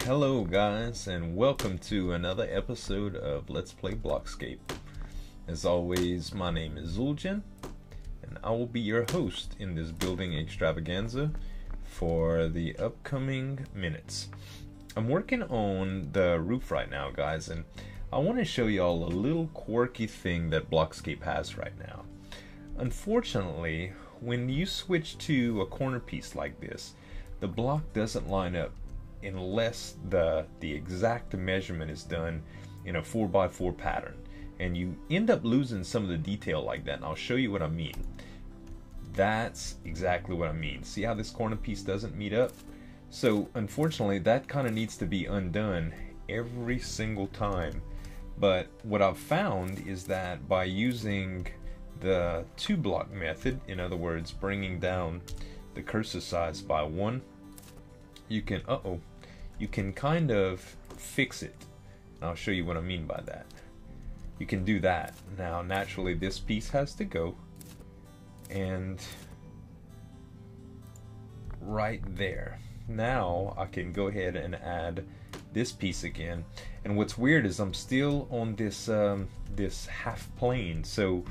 Hello guys, and welcome to another episode of Let's Play Blockscape. As always, my name is Zueljin, and I will be your host in this building extravaganza for the upcoming minutes. I'm working on the roof right now, guys, and I want to show y'all a little quirky thing that Blockscape has right now. Unfortunately, when you switch to a corner piece like this, the block doesn't line up unless the exact measurement is done in a 4x4 pattern, and you end up losing some of the detail like that, and I'll show you what I mean. That's exactly what I mean. See how this corner piece doesn't meet up? So unfortunately that kind of needs to be undone every single time. But what I've found is that by using the 2-block method, in other words bringing down the cursor size by 1, you can kind of fix it. I'll show you what I mean by that. You can do that. Now naturally this piece has to go, and right there. Now I can go ahead and add this piece again, and what's weird is I'm still on this this half plane, so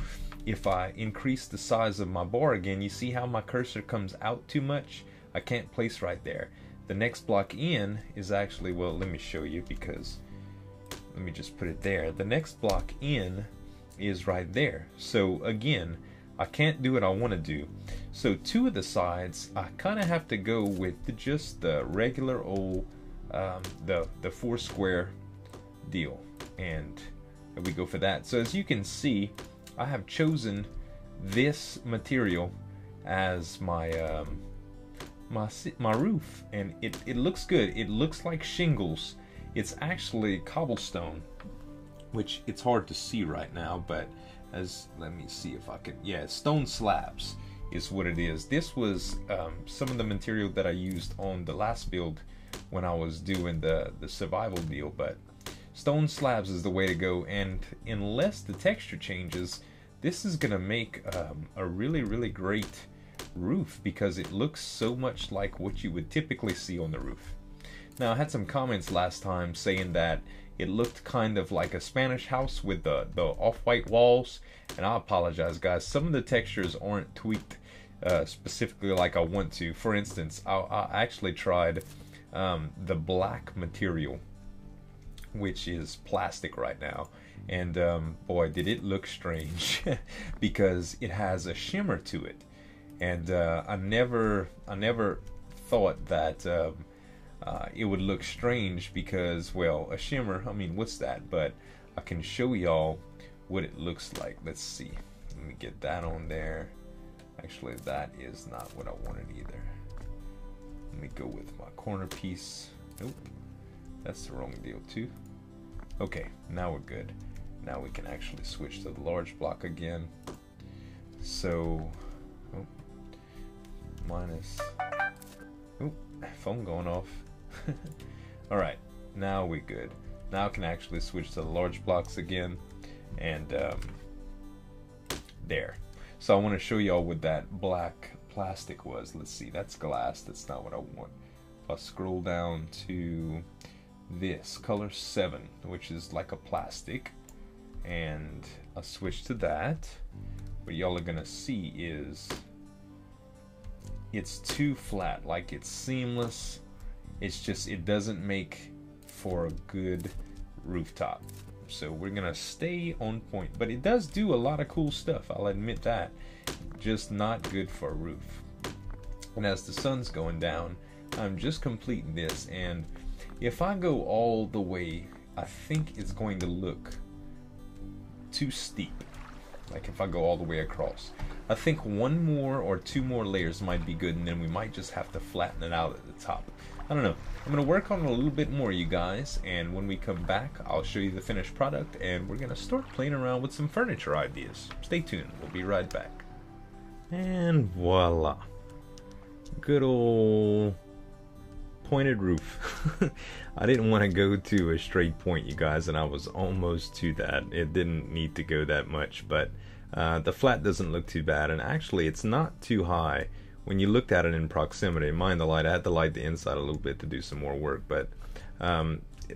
if I increase the size of my bar again, you see how my cursor comes out too much? I can't place right there. The next block in is actually, well, let me show you, because let me just put it there. The next block in is right there. So again, I can't do what I want to do. So two of the sides, I kind of have to go with just the regular old, the 4-square deal. And we go for that. So as you can see, I have chosen this material as my my roof, and it looks good. It looks like shingles. It's actually cobblestone, which it's hard to see right now, but let me see if I can, yeah, stone slabs is what it is. This was some of the material that I used on the last build when I was doing the survival deal, but stone slabs is the way to go. And unless the texture changes, this is gonna make a really great roof, because it looks so much like what you would typically see on the roof. Now I had some comments last time saying that it looked kind of like a Spanish house with the off-white walls, and I apologize guys, some of the textures aren't tweaked specifically like I want to. For instance, I actually tried the black material, which is plastic right now, and boy did it look strange because it has a shimmer to it. And I never thought that it would look strange, because, well, a shimmer, I mean, what's that? But I can show y'all what it looks like. Let's see. Let me get that on there. Actually, that is not what I wanted either. Let me go with my corner piece. Nope, that's the wrong deal too. Okay, now we're good. Now we can actually switch to the large block again. So minus, phone going off. Alright, now we're good. Now I can actually switch to the large blocks again, and there. So I want to show y'all what that black plastic was. Let's see, that's glass, that's not what I want. If I scroll down to this color 7, which is like a plastic, and I switch to that, what y'all are gonna see is it's too flat, like it's seamless. It's just, it doesn't make for a good rooftop. So we're gonna stay on point, but it does do a lot of cool stuff, I'll admit that. Just not good for a roof. And as the sun's going down, I'm just completing this, and if I go all the way, I think it's going to look too steep. Like if I go all the way across, I think 1 more or 2 more layers might be good, and then we might just have to flatten it out at the top. I don't know. I'm going to work on it a little bit more, you guys, and when we come back I'll show you the finished product, and we're going to start playing around with some furniture ideas. Stay tuned, we'll be right back. And voila, good old pointed roof. I didn't want to go to a straight point, you guys, and I was almost to that. It didn't need to go that much, but the flat doesn't look too bad, and actually it's not too high when you looked at it in proximity, mind the light, I had to light the inside a little bit to do some more work, but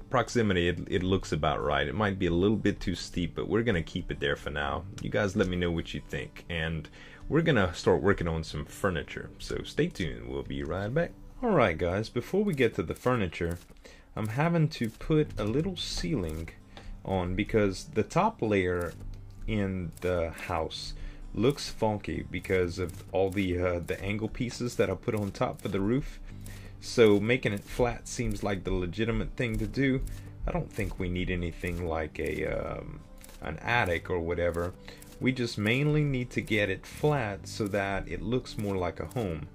proximity, it looks about right. It might be a little bit too steep, but we're gonna keep it there for now. You guys let me know what you think, and we're gonna start working on some furniture, so stay tuned. We'll be right back. Alright guys, before we get to the furniture, I'm having to put a little ceiling on because the top layer in the house looks funky because of all the angle pieces that I put on top for the roof. So making it flat seems like the legitimate thing to do. I don't think we need anything like an attic or whatever. We just mainly need to get it flat so that it looks more like a home.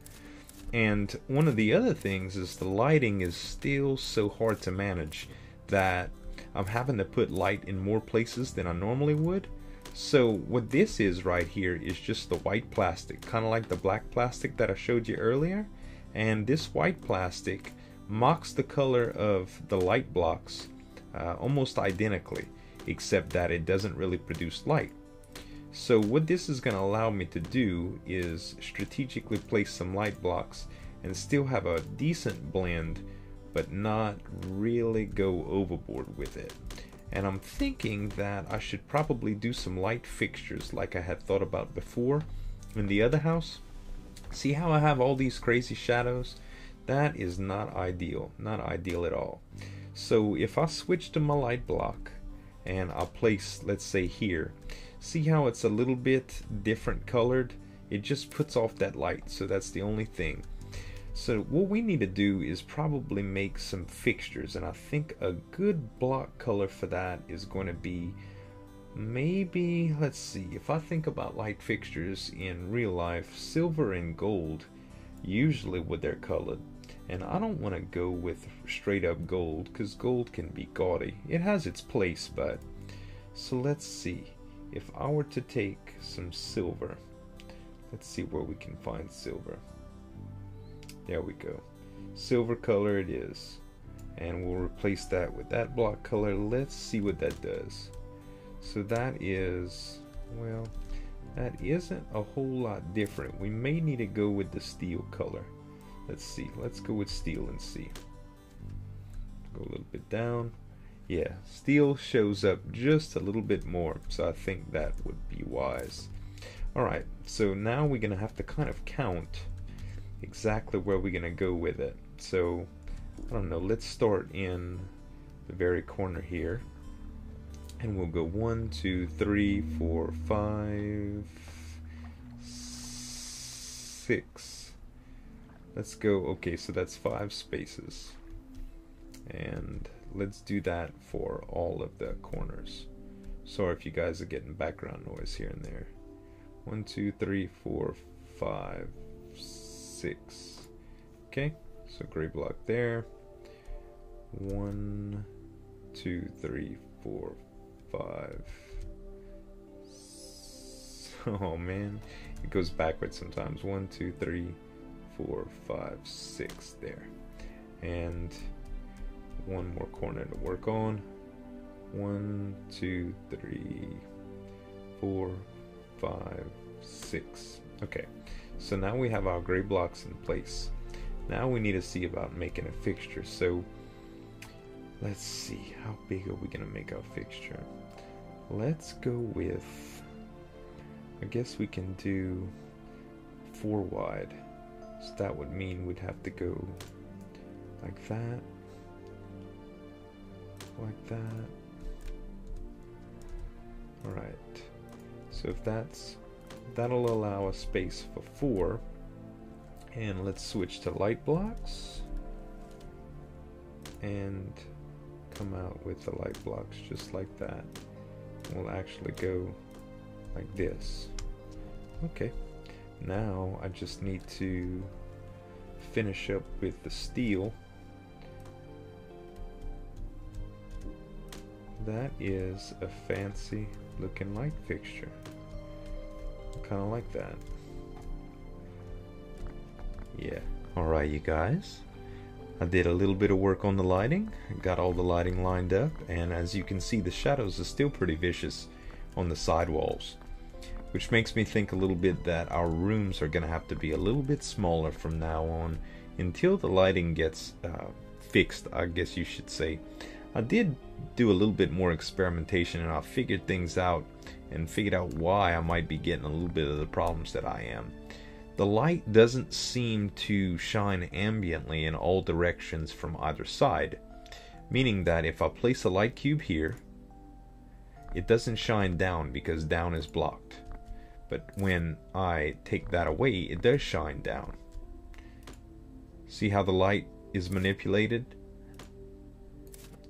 And one of the other things is the lighting is still so hard to manage that I'm having to put light in more places than I normally would. So what this is right here is just the white plastic, kind of like the black plastic that I showed you earlier. And this white plastic mocks the color of the light blocks almost identically, except that it doesn't really produce light. So what this is going to allow me to do is strategically place some light blocks and still have a decent blend, but not really go overboard with it. And I'm thinking that I should probably do some light fixtures like I had thought about before in the other house. See how I have all these crazy shadows? That is not ideal, not ideal at all. So if I switch to my light block and I'll place, let's say here, see how it's a little bit different colored? It just puts off that light, so that's the only thing. So what we need to do is probably make some fixtures, and I think a good block color for that is going to be maybe, let's see, if I think about light fixtures in real life, silver and gold usually what they're colored. And I don't want to go with straight up gold because gold can be gaudy. It has its place, but so let's see. If I were to take some silver, let's see where we can find silver. There we go. Silver color it is. And we'll replace that with that block color. Let's see what that does. So that is, well, that isn't a whole lot different. We may need to go with the steel color. Let's see. Let's go with steel and see. Go a little bit down. Yeah, steel shows up just a little bit more, so I think that would be wise. Alright, so now we're going to have to kind of count exactly where we're going to go with it. So, I don't know, let's start in the very corner here. And we'll go 1, 2, 3, 4, 5, 6. Let's go, okay, so that's 5 spaces. And let's do that for all of the corners. Sorry if you guys are getting background noise here and there. 1, 2, 3, 4, 5, 6. Okay, so gray block there. 1, 2, 3, 4, 5. Oh man, it goes backwards sometimes. 1, 2, 3, 4, 5, 6 there. And one more corner to work on. 1, 2, 3, 4, 5, 6. Okay, so now we have our gray blocks in place. Now we need to see about making a fixture. So let's see, how big are we gonna make our fixture? Let's go with, I guess we can do 4 wide. So that would mean we'd have to go like that. Like that. Alright, so if that'll allow a space for 4, and let's switch to light blocks and come out with the light blocks just like that. We'll actually go like this. Okay, now I just need to finish up with the steel. That is a fancy looking light fixture. I kind of like that. Yeah. Alright you guys, I did a little bit of work on the lighting, got all the lighting lined up, and as you can see the shadows are still pretty vicious on the side walls. which makes me think a little bit that our rooms are going to have to be a little bit smaller from now on until the lighting gets fixed, I guess you should say. I did do a little bit more experimentation, and I figured things out and figured out why I might be getting a little bit of the problems that I am. The light doesn't seem to shine ambiently in all directions from either side, meaning that if I place a light cube here, it doesn't shine down because down is blocked. But when I take that away, it does shine down. See how the light is manipulated?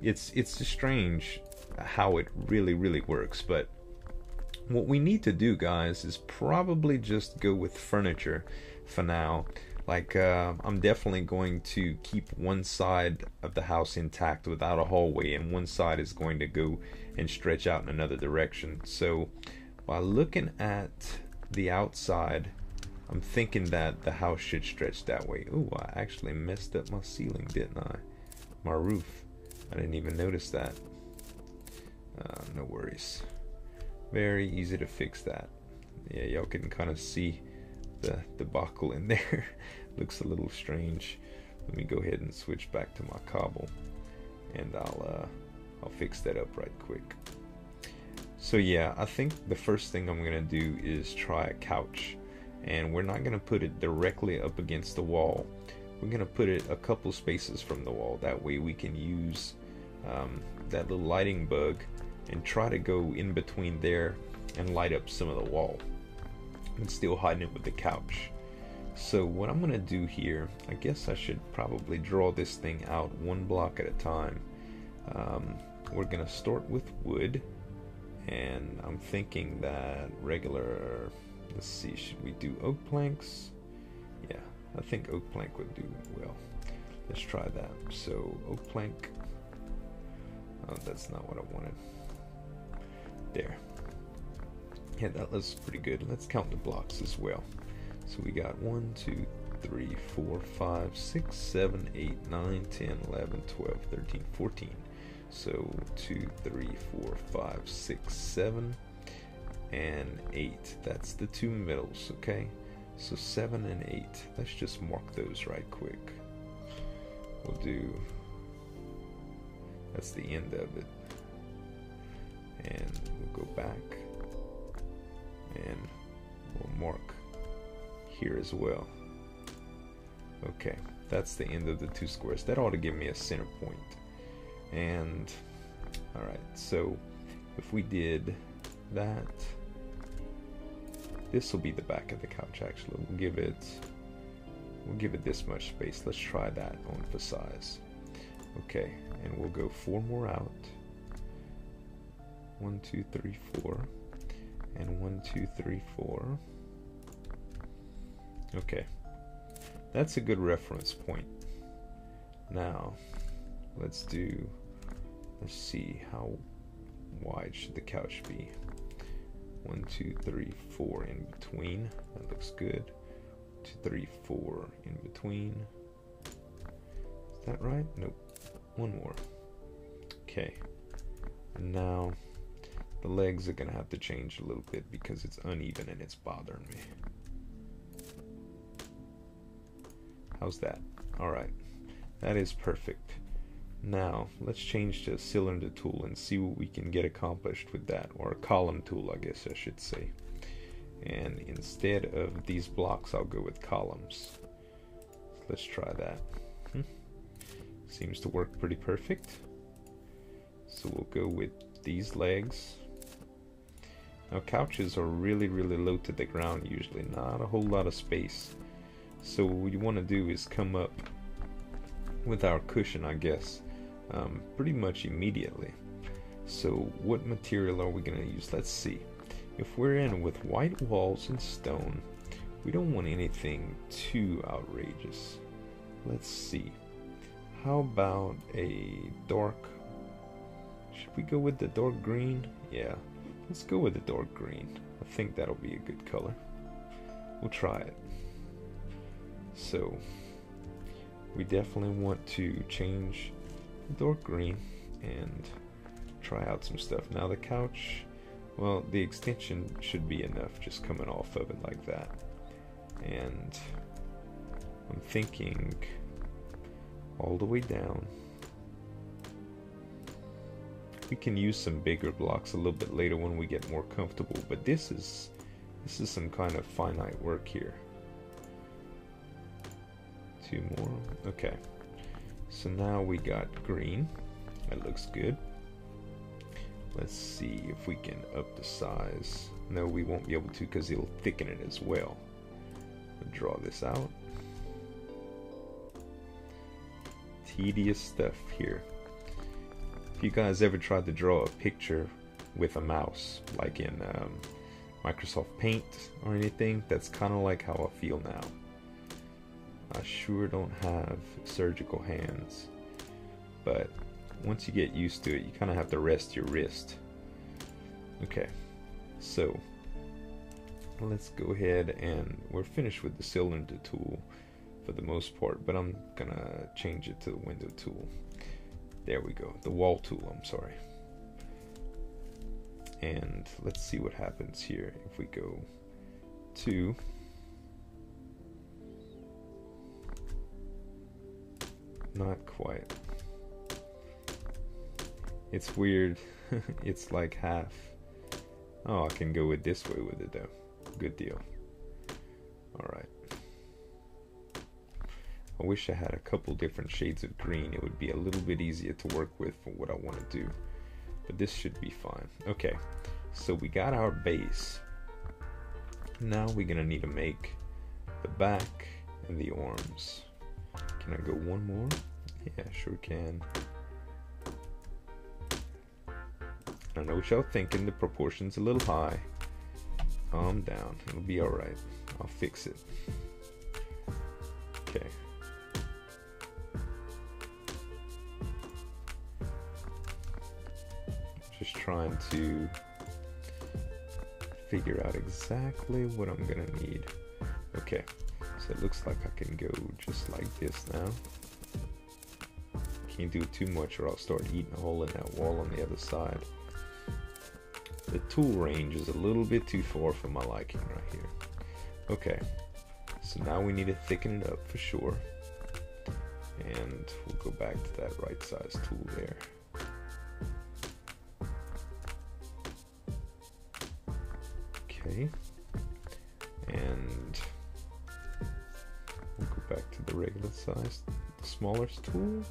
It's strange how it really works, but what we need to do, guys, is probably just go with furniture for now. Like, I'm definitely going to keep one side of the house intact without a hallway, and one side is going to go and stretch out in another direction. So by looking at the outside, I'm thinking that the house should stretch that way. Ooh, I actually messed up my ceiling, didn't I? My roof. I didn't even notice that. No worries. Very easy to fix that. Yeah, y'all can kind of see the debacle in there. Looks a little strange. Let me go ahead and switch back to my cobble, and I'll fix that up right quick. So yeah, I think the first thing I'm gonna do is try a couch, and we're not gonna put it directly up against the wall. We're gonna put it a couple spaces from the wall. That way we can use that little lighting bug and try to go in between there and light up some of the wall and still hiding it with the couch. So what I'm gonna do here, I guess I should probably draw this thing out one block at a time. We're gonna start with wood, and I'm thinking that regular, let's see, should we do oak planks? Yeah, I think oak plank would do well. Let's try that. So oak plank, oh, that's not what I wanted. There. Yeah, that looks pretty good. Let's count the blocks as well. So we got 1, 2, 3, 4, 5, 6, 7, 8, 9, 10, 11, 12, 13, 14. So 2, 3, 4, 5, 6, 7, and 8. That's the two middles, okay? So 7 and 8. Let's just mark those right quick. We'll do, that's the end of it. And we'll go back and we'll mark here as well. Okay, that's the end of the two squares. That ought to give me a center point. And alright, so if we did that, this will be the back of the couch. Actually, we'll give it this much space. Let's try that on for size. Okay, and we'll go 4 more out. 1, 2, 3, 4, and 1, 2, 3, 4. Okay, that's a good reference point. Now let's see, how wide should the couch be? 1, 2, 3, 4 in between. That looks good. 2, 3, 4 in between. Is that right? Nope. One more. Okay. And now the legs are gonna have to change a little bit because it's uneven and it's bothering me. How's that? Alright. That is perfect. Now let's change to a cylinder tool and see what we can get accomplished with that, or a column tool, I guess I should say. And instead of these blocks, I'll go with columns. Let's try that. Seems to work pretty perfect. So we'll go with these legs. Now couches are really low to the ground usually, not a whole lot of space. So what you want to do is come up with our cushion, I guess, pretty much immediately. So what material are we going to use? Let's see. If we're in with white walls and stone, we don't want anything too outrageous. Let's see. How about a dark, should we go with the dark green? Yeah, let's go with the dark green. I think that'll be a good color. We'll try it. So we definitely want to change the dark green and try out some stuff. Now the couch, Well, the extension should be enough just coming off of it like that. And I'm thinking all the way down. We can use some bigger blocks a little bit later when we get more comfortable, but this is some kind of finite work here. 2 more. Okay. So now we got green. That looks good. Let's see if we can up the size. No, we won't be able to because it'll thicken it as well. I'll draw this out. Tedious stuff here. If you guys ever tried to draw a picture with a mouse, like in Microsoft Paint or anything, that's kind of like how I feel now. I sure don't have surgical hands, but once you get used to it, you kind of have to rest your wrist. Okay, so let's go ahead, and we're finished with the cylinder tool for the most part, but I'm gonna change it to the window tool. There we go, the wall tool, I'm sorry. And let's see what happens here if we go to not quite. It's weird. It's like half. Oh, I can go with this way with it though. Good deal. Alright. I wish I had a couple different shades of green. It would be a little bit easier to work with for what I want to do. But this should be fine. Okay, so we got our base. Now we're gonna need to make the back and the arms. Can I go one more? Yeah, sure can. I know what y'all thinking, the proportion's a little high. Calm down, it'll be alright. I'll fix it. Okay. Just trying to figure out exactly what I'm gonna need. Okay, so it looks like I can go just like this now. Can't do it too much or I'll start eating a hole in that wall on the other side. The tool range is a little bit too far for my liking right here. Okay, so now we need to thicken it up for sure. And we'll go back to that right size tool there. Okay, and we'll go back to the regular size, the smaller tool.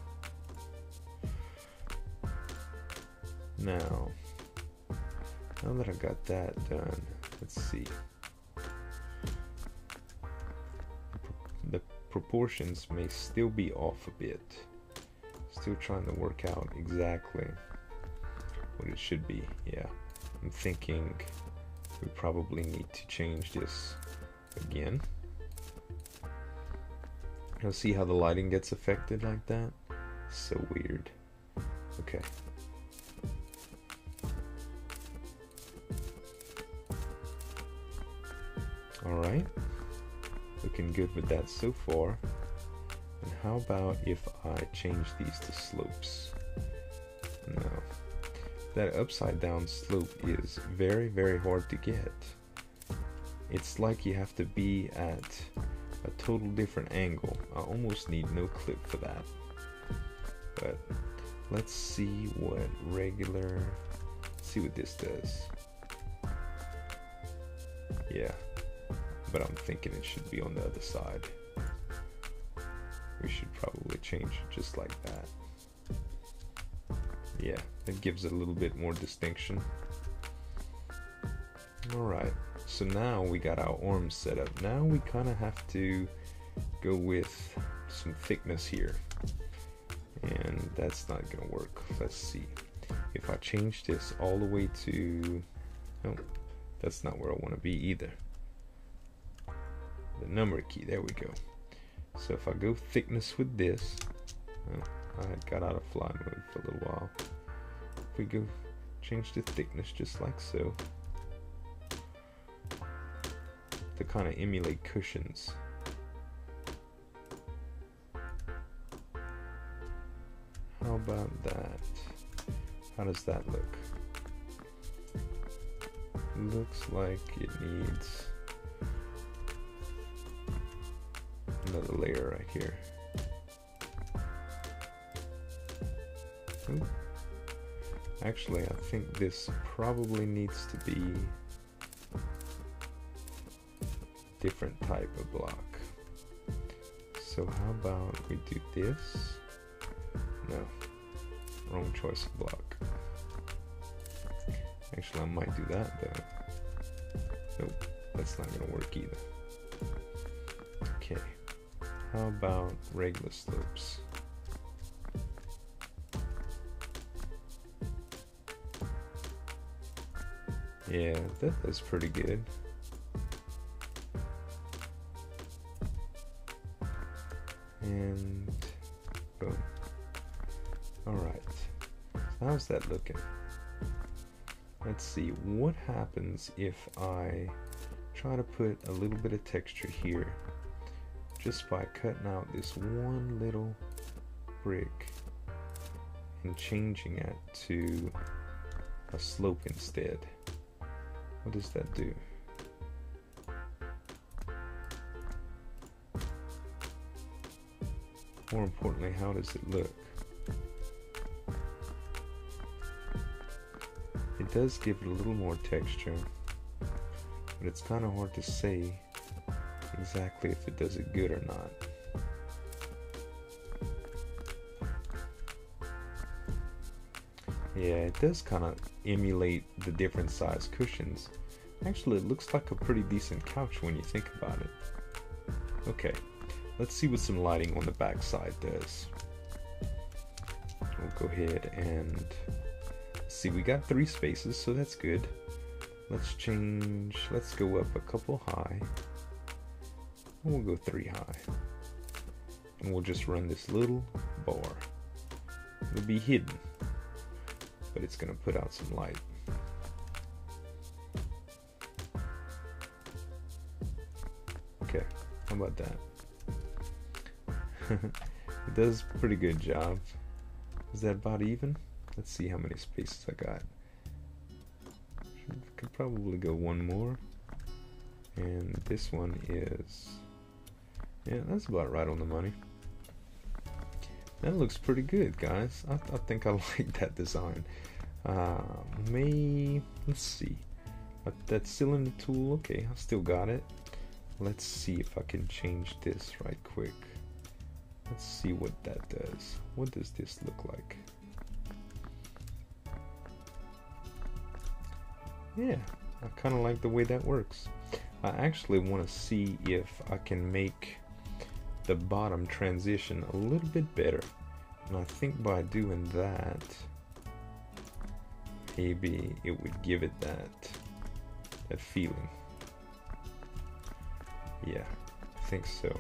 Now that I got that done, let's see. The proportions may still be off a bit. Still trying to work out exactly what it should be. Yeah, I'm thinking we probably need to change this again. You'll see how the lighting gets affected like that? So weird. Okay. Alright, looking good with that so far. And how about if I change these to slopes? No, that upside down slope is very, very hard to get. It's like you have to be at a total different angle. I almost need no clip for that. But let's see what regular, see what this does. Yeah. But I'm thinking it should be on the other side. We should probably change it just like that. Yeah, that gives it a little bit more distinction. Alright, so now we got our arms set up. Now we kind of have to go with some thickness here. And that's not gonna work. Let's see. If I change this all the way to... No, that's not where I want to be either. The number key, there we go. So if I go thickness with this, I had got out of fly mode for a little while. If we go change the thickness just like so, to kind of emulate cushions. How about that? How does that look? looks like it needs another layer right here. Ooh. Actually, I think this probably needs to be a different type of block. So how about we do this? No, wrong choice of block. Actually, I might do that though. Nope, that's not gonna work either. Okay, how about regular slopes? Yeah, that's pretty good. And boom. Alright, so how's that looking? Let's see, what happens if I try to put a little bit of texture here just by cutting out this one little brick and changing it to a slope instead. What does that do? More importantly, how does it look? It does give it a little more texture, but it's kind of hard to say exactly if it does it good or not. Yeah, it does kind of emulate the different size cushions. Actually, it looks like a pretty decent couch when you think about it. Okay, let's see what some lighting on the back side does. We'll go ahead and see, we got 3 spaces, so that's good. Let's change, let's go up a couple high. We'll go 3 high. And we'll just run this little bar. It'll be hidden, but it's gonna put out some light. Okay, how about that? It does a pretty good job. Is that about even? Let's see how many spaces I got. Could probably go one more. And this one is, yeah, that's about right on the money. That looks pretty good, guys. I think I like that design. Let's see. That cylinder tool, okay, I still got it. Let's see if I can change this right quick. Let's see what that does. What does this look like? Yeah, I kind of like the way that works. I actually want to see if I can make the bottom transition a little bit better. And I think by doing that, maybe it would give it that feeling. Yeah, I think so.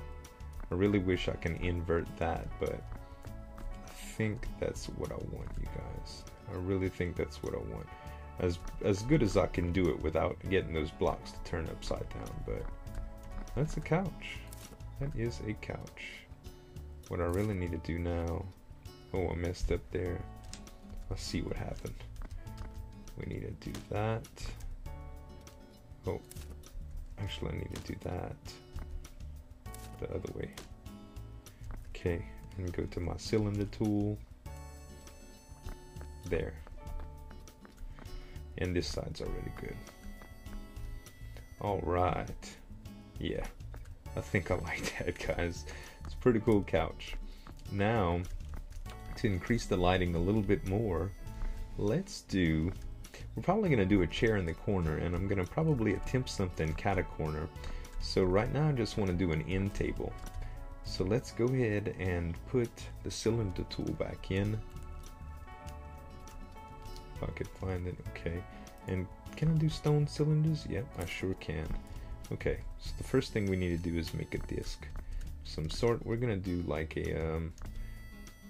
I really wish I can invert that, but I think that's what I want, you guys. I really think that's what I want. As good as I can do it without getting those blocks to turn upside down, but that's a couch. That is a couch. What I really need to do now, oh, I messed up there. Let's see what happened. We need to do that. Oh, actually I need to do that the other way. Okay, and go to my cylinder tool. There. And this side's already good. Alright. Yeah, I think I like that, guys. It's a pretty cool couch. Now, to increase the lighting a little bit more, we're probably going to do a chair in the corner, and I'm going to probably attempt something cat-a-corner. So right now I just want to do an end table. So let's go ahead and put the cylinder tool back in. If I could find it, okay. And can I do stone cylinders? Yep, I sure can. Okay, so the first thing we need to do is make a disc of some sort. We're gonna do like a,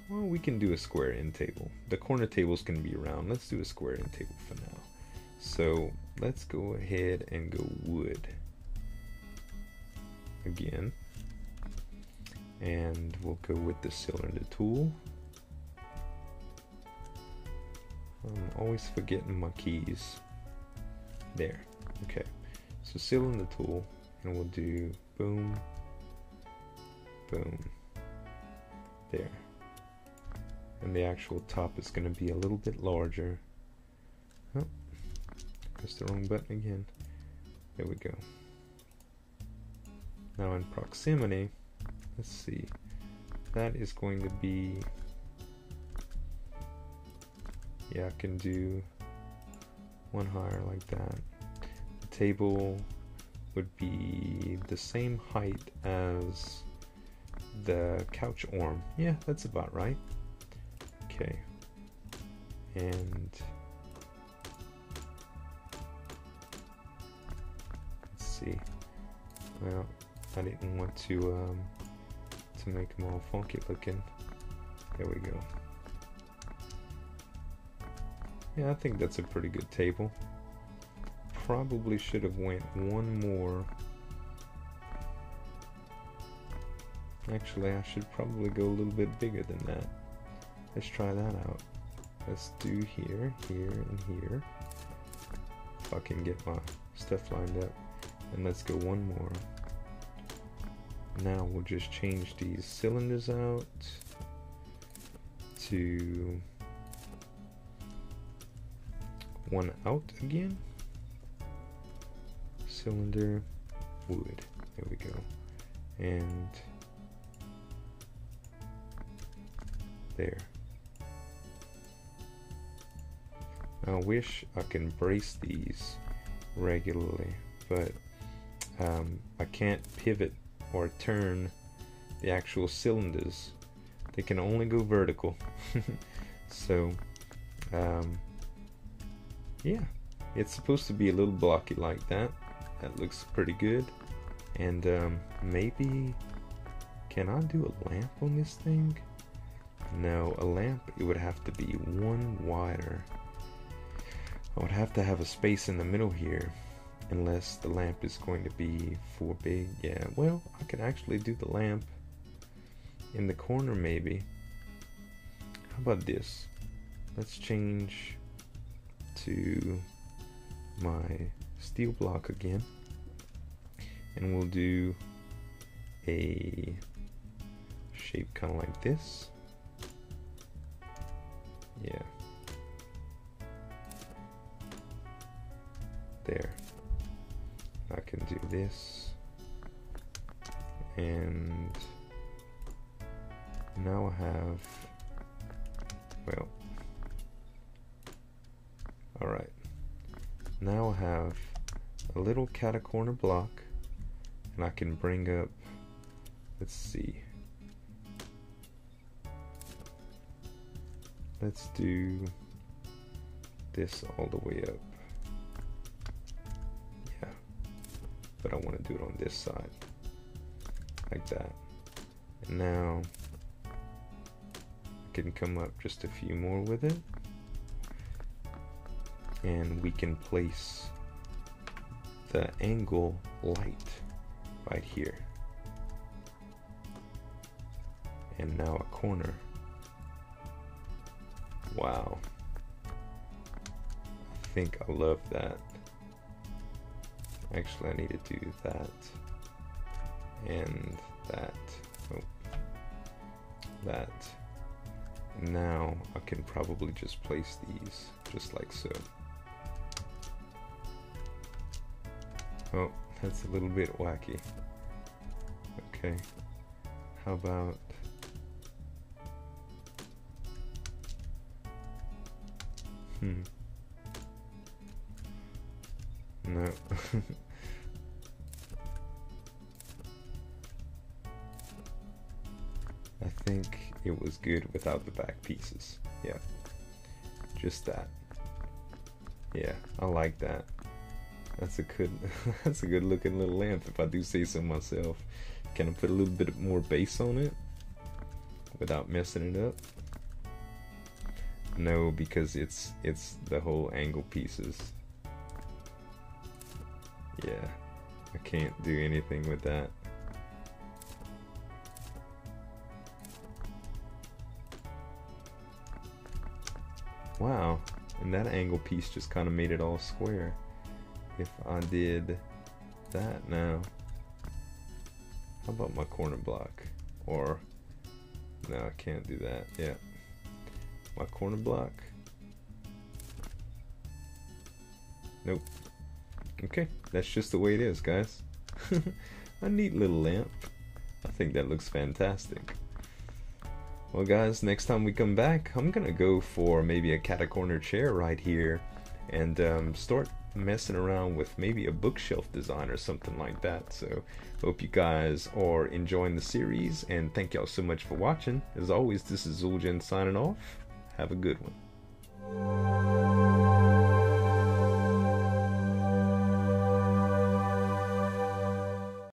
well, we can do a square end table. The corner tables can be round. Let's do a square end table for now. So let's go ahead and go wood again. And we'll go with the cylinder tool. I'm always forgetting my keys. There. Okay, so cylinder tool, and we'll do boom, boom, there. And the actual top is going to be a little bit larger. Oh, pressed the wrong button again. There we go. Now in proximity, let's see, that is going to be, yeah, I can do one higher like that. The table would be the same height as the couch arm. Yeah, that's about right. Okay, and let's see. Well, I didn't want to make them all funky looking. There we go. Yeah, I think that's a pretty good table. Probably should have went one more. Actually, I should probably go a little bit bigger than that. Let's try that out. Let's do here, here, and here. If I can get my stuff lined up. And let's go one more. Now we'll just change these cylinders out to one out again. Cylinder, wood. There we go. And there. I wish I can brace these regularly, but I can't pivot or turn the actual cylinders. They can only go vertical. So yeah, it's supposed to be a little blocky like that. That looks pretty good. And maybe, can I do a lamp on this thing? No, a lamp, it would have to be one wider. I would have to have a space in the middle here, unless the lamp is going to be for big. Yeah, well, I could actually do the lamp in the corner maybe. How about this? Let's change to my steel block again, and we'll do a shape kind of like this. Yeah. There. I can do this. And now I have, well, alright. Now I have a little cat-a-corner block, and I can bring up, let's see. Let's do this all the way up. Yeah, but I want to do it on this side, like that. And now I can come up just a few more with it, and we can place the angle light right here. And now a corner. Wow. I think I love that. Actually, I need to do that. And that. Oh. That. Now I can probably just place these just like so. Oh, that's a little bit wacky. Okay. How about no. I think it was good without the back pieces. Yeah. Just that. Yeah, I like that. That's a good that's a good looking little lamp, if I do say so myself. Can I put a little bit more base on it without messing it up? No, because it's the whole angle pieces. Yeah, I can't do anything with that. Wow, and that angle piece just kind of made it all square. if I did that now, how about my corner block? Or, no, I can't do that. Yeah, my corner block. Nope. Okay, that's just the way it is, guys. A neat little lamp. I think that looks fantastic. Well, guys, next time we come back, I'm gonna go for maybe a cat-a-corner chair right here and start messing around with maybe a bookshelf design or something like that. So hope you guys are enjoying the series, and thank y'all so much for watching. As always, this is Zueljin signing off. Have a good one.